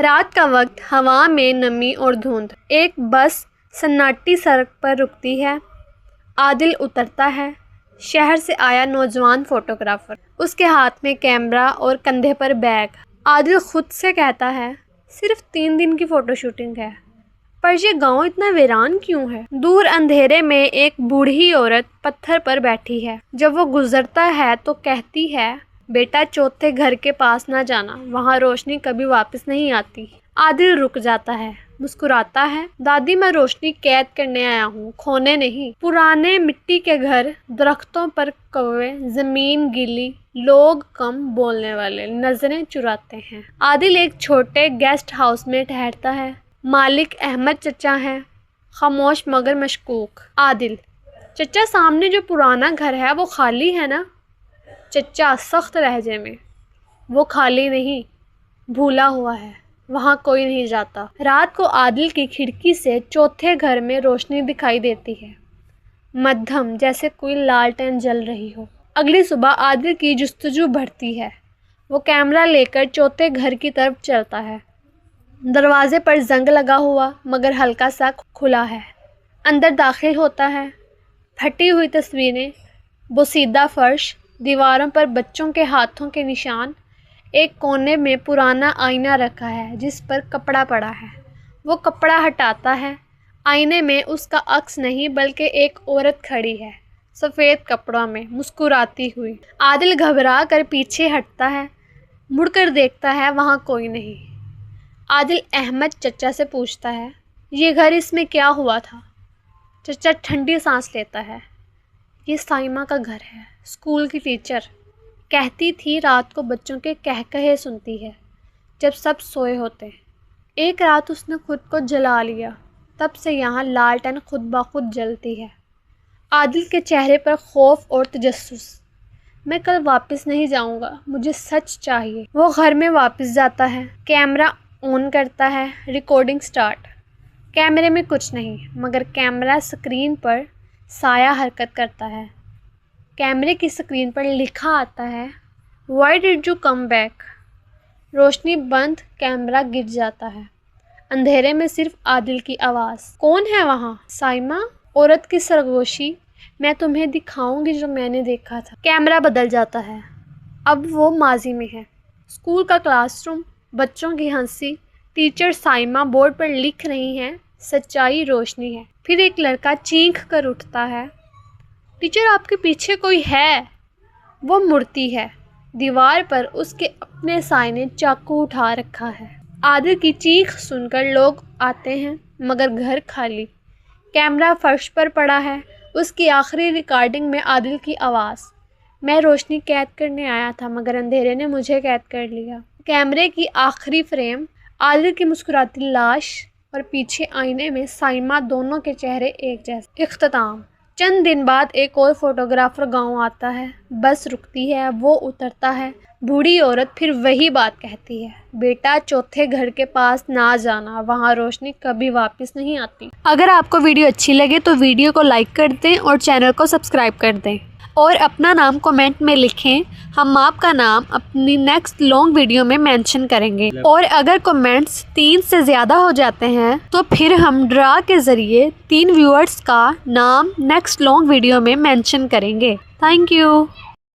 رات کا وقت، ہوا میں نمی اور دھند، ایک بس سناٹی سڑک پر رکتی ہے۔ عادل اترتا ہے، شہر سے آیا نوجوان فوٹوگرافر، اس کے ہاتھ میں کیمرہ اور کندھے پر بیگ۔ عادل خود سے کہتا ہے صرف 3 دن کی فوٹو شوٹنگ ہے، پر یہ گاؤں اتنا ویران کیوں ہے؟ دور اندھیرے میں ایک بوڑھی عورت پتھر پر بیٹھی ہے۔ جب وہ گزرتا ہے تو کہتی ہے بیٹا چوتھے گھر کے پاس نہ جانا، وہاں روشنی کبھی واپس نہیں آتی۔ عادل رک جاتا ہے، مسکراتا ہے، دادی میں روشنی قید کرنے آیا ہوں، کھونے نہیں۔ پرانے مٹی کے گھر، درختوں پر کوے، زمین گیلی، لوگ کم بولنے والے، نظریں چراتے ہیں۔ عادل ایک چھوٹے گیسٹ ہاؤس میں ٹھہرتا ہے۔ مالک احمد چچا ہیں، خاموش مگر مشکوک۔ عادل: چچا سامنے جو پرانا گھر ہے وہ خالی ہے نا؟ چچا سخت لہجے میں: وہ خالی نہیں، بھولا ہوا ہے، وہاں کوئی نہیں جاتا۔ رات کو عادل کی کھڑکی سے چوتھے گھر میں روشنی دکھائی دیتی ہے، مدھم، جیسے کوئی لالٹین جل رہی ہو۔ اگلی صبح عادل کی جستجو بڑھتی ہے۔ وہ کیمرہ لے کر چوتھے گھر کی طرف چلتا ہے۔ دروازے پر زنگ لگا ہوا مگر ہلکا سا کھلا ہے۔ اندر داخل ہوتا ہے۔ پھٹی ہوئی تصویریں، بوسیدہ فرش، دیواروں پر بچوں کے ہاتھوں کے نشان۔ ایک کونے میں پرانا آئینہ رکھا ہے جس پر کپڑا پڑا ہے۔ وہ کپڑا ہٹاتا ہے۔ آئینے میں اس کا عکس نہیں بلکہ ایک عورت کھڑی ہے، سفید کپڑوں میں، مسکراتی ہوئی۔ عادل گھبرا کر پیچھے ہٹتا ہے، مڑ کر دیکھتا ہے وہاں کوئی نہیں۔ عادل احمد چچا سے پوچھتا ہے یہ گھر، اس میں کیا ہوا تھا؟ چچا ٹھنڈی سانس لیتا ہے۔ یہ سائمہ کا گھر ہے، اسکول کی ٹیچر کہتی تھی رات کو بچوں کے قہقہے سنتی ہے جب سب سوئے ہوتے۔ ایک رات اس نے خود کو جلا لیا، تب سے یہاں لالٹین خود بخود جلتی ہے۔ عادل کے چہرے پر خوف اور تجسس۔ میں کل واپس نہیں جاؤں گا، مجھے سچ چاہیے۔ وہ گھر میں واپس جاتا ہے، کیمرہ آن کرتا ہے، ریکارڈنگ سٹارٹ۔ کیمرے میں کچھ نہیں مگر کیمرہ اسکرین پر سایہ حرکت کرتا ہے۔ کیمرے کی اسکرین پر لکھا آتا ہے Why did you come back؟ روشنی بند، کیمرہ گر جاتا ہے۔ اندھیرے میں صرف عادل کی آواز۔ کون ہے وہاں؟ سائمہ؟ عورت کی سرگوشی: میں تمہیں دکھاؤں گی جو میں نے دیکھا تھا۔ کیمرہ بدل جاتا ہے، اب وہ ماضی میں ہے۔ اسکول کا کلاس روم، بچوں کی ہنسی، ٹیچر سائمہ بورڈ پر لکھ رہی ہیں سچائی روشنی ہے۔ پھر ایک لڑکا چینخ کر اٹھتا ہے ٹیچر آپ کے پیچھے کوئی ہے۔ وہ مڑتی ہے، دیوار پر اس کے اپنے سائے نے چاقو اٹھا رکھا ہے۔ عادل کی چیخ سن کر لوگ آتے ہیں مگر گھر خالی۔ کیمرہ فرش پر پڑا ہے، اس کی آخری ریکارڈنگ میں عادل کی آواز: میں روشنی قید کرنے آیا تھا مگر اندھیرے نے مجھے قید کر لیا۔ کیمرے کی آخری فریم، عادل کی مسکراتی لاش اور پیچھے آئینے میں سائمہ، دونوں کے چہرے ایک جیسے۔ اختتام: چند دن بعد ایک اور فوٹوگرافر گاؤں آتا ہے۔ بس رکتی ہے، وہ اترتا ہے۔ بوڑھی عورت پھر وہی بات کہتی ہے بیٹا چوتھے گھر کے پاس نہ جانا، وہاں روشنی کبھی واپس نہیں آتی۔ اگر آپ کو ویڈیو اچھی لگے تو ویڈیو کو لائک کر دیں اور چینل کو سبسکرائب کر دیں اور اپنا نام کمنٹ میں لکھیں، ہم آپ کا نام اپنی نیکسٹ لانگ ویڈیو میں مینشن کریں گے۔ اور اگر کمنٹس 3 سے زیادہ ہو جاتے ہیں تو پھر ہم ڈرا کے ذریعے 3 ویورز کا نام نیکسٹ لانگ ویڈیو میں مینشن کریں گے۔ Thank you.